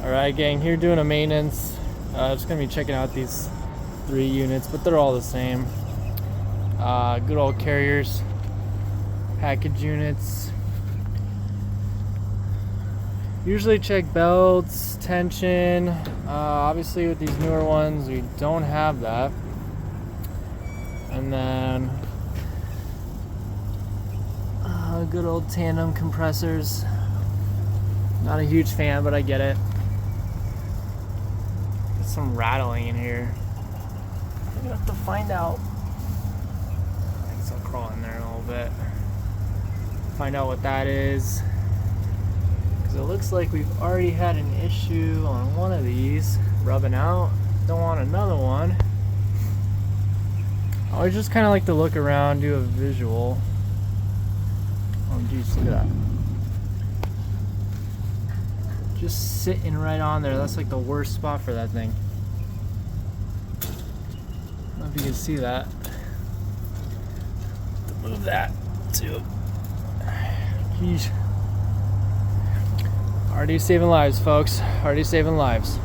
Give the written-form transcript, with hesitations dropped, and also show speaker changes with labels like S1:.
S1: Alright gang, here doing a maintenance. Just gonna be checking out these 3 units, but they're all the same. Good old Carriers package units. Usually check belts, tension. Obviously with these newer ones we don't have that. And then good old tandem compressors. Not a huge fan, but I get it. There's some rattling in here. I'm gonna have to find out. I guess I'll crawl in there a little bit. Find out what that is. Because it looks like we've already had an issue on one of these rubbing out. Don't want another one. I always just kind of like to look around, do a visual. Oh geez, look at that. Just sitting right on there. That's like the worst spot for that thing. I don't know if you can see that. Move that too. Jeez. Already saving lives, folks. Already saving lives.